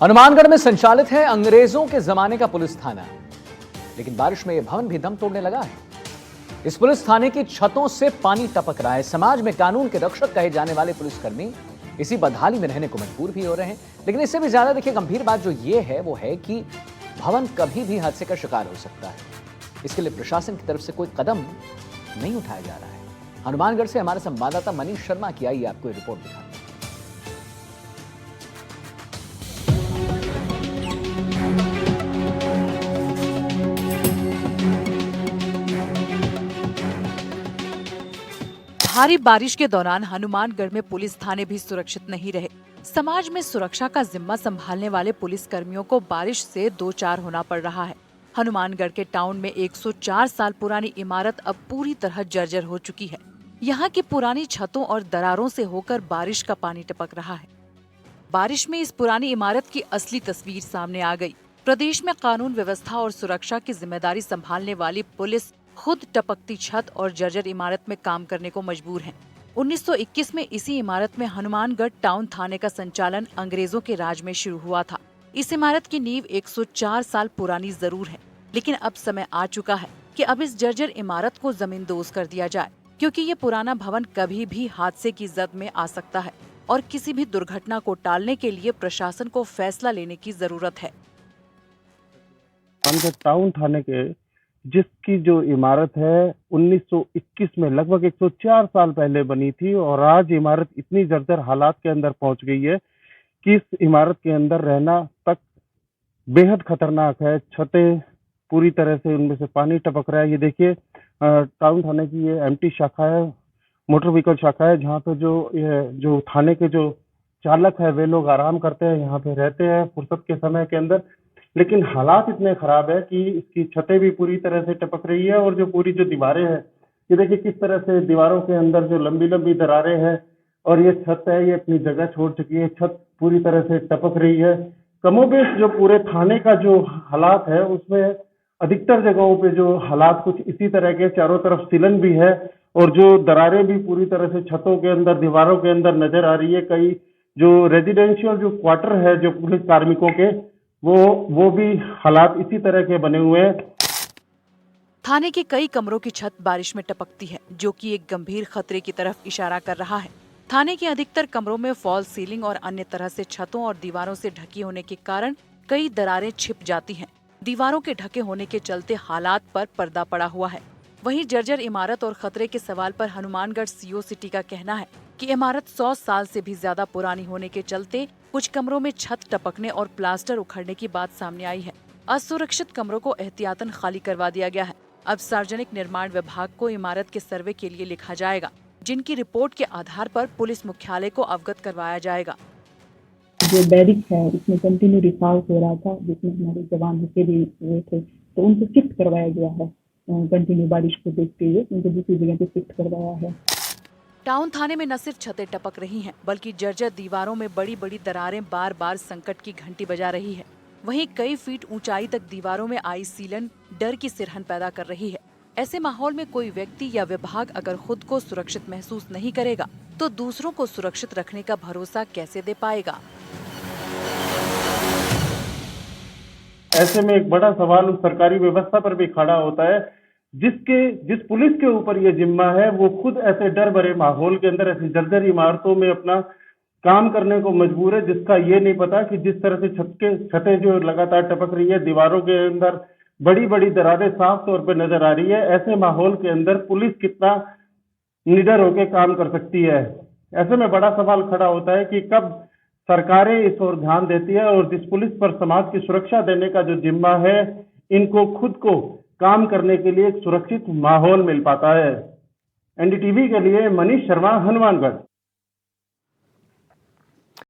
हनुमानगढ़ में संचालित है अंग्रेजों के जमाने का पुलिस थाना, लेकिन बारिश में यह भवन भी दम तोड़ने लगा है। इस पुलिस थाने की छतों से पानी टपक रहा है। समाज में कानून के रक्षक कहे जाने वाले पुलिसकर्मी इसी बदहाली में रहने को मजबूर भी हो रहे हैं। लेकिन इससे भी ज्यादा देखिए गंभीर बात जो ये है वो है कि भवन कभी भी हादसे का शिकार हो सकता है। इसके लिए प्रशासन की तरफ से कोई कदम नहीं उठाया जा रहा है। हनुमानगढ़ से हमारे संवाददाता मनीष शर्मा की आई आपको रिपोर्ट दिखाते हैं। भारी बारिश के दौरान हनुमानगढ़ में पुलिस थाने भी सुरक्षित नहीं रहे। समाज में सुरक्षा का जिम्मा संभालने वाले पुलिस कर्मियों को बारिश से दो चार होना पड़ रहा है। हनुमानगढ़ के टाउन में 104 साल पुरानी इमारत अब पूरी तरह जर्जर हो चुकी है। यहाँ की पुरानी छतों और दरारों से होकर बारिश का पानी टपक रहा है। बारिश में इस पुरानी इमारत की असली तस्वीर सामने आ गई। प्रदेश में कानून व्यवस्था और सुरक्षा की जिम्मेदारी संभालने वाली पुलिस खुद टपकती छत और जर्जर इमारत में काम करने को मजबूर है। 1921 में इसी इमारत में हनुमानगढ़ टाउन थाने का संचालन अंग्रेजों के राज में शुरू हुआ था। इस इमारत की नींव 104 साल पुरानी जरूर है, लेकिन अब समय आ चुका है कि अब इस जर्जर इमारत को जमींदोज कर दिया जाए, क्योंकि ये पुराना भवन कभी भी हादसे की जद में आ सकता है और किसी भी दुर्घटना को टालने के लिए प्रशासन को फैसला लेने की जरूरत है। टाउन थाने के जिसकी जो इमारत है 1921 में लगभग 104 साल पहले बनी थी और आज इमारत इतनी जर्जर हालात के अंदर पहुंच गई है कि इस इमारत के अंदर रहना तक बेहद खतरनाक है। छतें पूरी तरह से उनमें से पानी टपक रहा है। ये देखिए टाउन थाने की ये एमटी शाखा है, मोटर व्हीकल शाखा है, जहाँ पे जो थाने के जो चालक है वे लोग आराम करते हैं, यहाँ पे रहते हैं फुर्सत के समय के अंदर। लेकिन हालात इतने खराब है कि इसकी छतें भी पूरी तरह से टपक रही है और जो पूरी जो दीवारें हैं, ये देखिए किस तरह से दीवारों के अंदर जो लंबी लंबी दरारें हैं और ये छत है ये अपनी जगह छोड़ चुकी है। छत पूरी तरह से टपक रही है। कमोबेश जो पूरे थाने का जो हालात है उसमें अधिकतर जगहों पे जो हालात कुछ इसी तरह के, चारों तरफ सीलन भी है और जो दरारें भी पूरी तरह से छतों के अंदर दीवारों के अंदर नजर आ रही है। कई जो रेजिडेंशियल जो क्वार्टर है जो पुलिस कार्मिकों के वो भी हालात इसी तरह के बने हुए हैं। थाने के कई कमरों की छत बारिश में टपकती है, जो कि एक गंभीर खतरे की तरफ इशारा कर रहा है। थाने के अधिकतर कमरों में फॉल्स सीलिंग और अन्य तरह से छतों और दीवारों से ढकी होने के कारण कई दरारें छिप जाती हैं। दीवारों के ढके होने के चलते हालात पर पर्दा पड़ा हुआ है। वहीं जर्जर इमारत और खतरे के सवाल पर हनुमानगढ़ सीओ सिटी का कहना है कि इमारत 100 साल से भी ज्यादा पुरानी होने के चलते कुछ कमरों में छत टपकने और प्लास्टर उखड़ने की बात सामने आई है। असुरक्षित कमरों को एहतियातन खाली करवा दिया गया है। अब सार्वजनिक निर्माण विभाग को इमारत के सर्वे के लिए लिखा जाएगा, जिनकी रिपोर्ट के आधार पर पुलिस मुख्यालय को अवगत करवाया जाएगा। जो बैरिक है उसमें कंटिन्यू रिसाव हो रहा था, जिसमें हमारे जवान रुके भी हुए थे, तो उनको शिफ्ट करवाया गया है। कंटिन्यू बारिश को देखते हुए उनको दूसरी जगह पे शिफ्ट करवाया है। टाउन थाने में न सिर्फ छतें टपक रही हैं, बल्कि जर्जर दीवारों में बड़ी बड़ी दरारें बार बार संकट की घंटी बजा रही है। वहीं कई फीट ऊंचाई तक दीवारों में आई सीलन डर की सिरहन पैदा कर रही है। ऐसे माहौल में कोई व्यक्ति या विभाग अगर खुद को सुरक्षित महसूस नहीं करेगा, तो दूसरों को सुरक्षित रखने का भरोसा कैसे दे पाएगा? ऐसे में एक बड़ा सवाल सरकारी व्यवस्था पर भी खड़ा होता है। जिस पुलिस के ऊपर ये जिम्मा है वो खुद ऐसे डर भरे माहौल के अंदर ऐसी जर्जर इमारतों में अपना काम करने को मजबूर है, जिसका ये नहीं पता कि जिस तरह से छतें जो लगातार टपक रही है, दीवारों के अंदर बड़ी बड़ी दरारें साफ तौर पर नजर आ रही है। ऐसे माहौल के अंदर पुलिस कितना निडर होकर काम कर सकती है? ऐसे में बड़ा सवाल खड़ा होता है कि कब सरकारें इस ओर ध्यान देती है और जिस पुलिस पर समाज की सुरक्षा देने का जो जिम्मा है, इनको खुद को काम करने के लिए एक सुरक्षित माहौल मिल पाता है। एनडीटीवी के लिए मनीष शर्मा, हनुमानगढ़।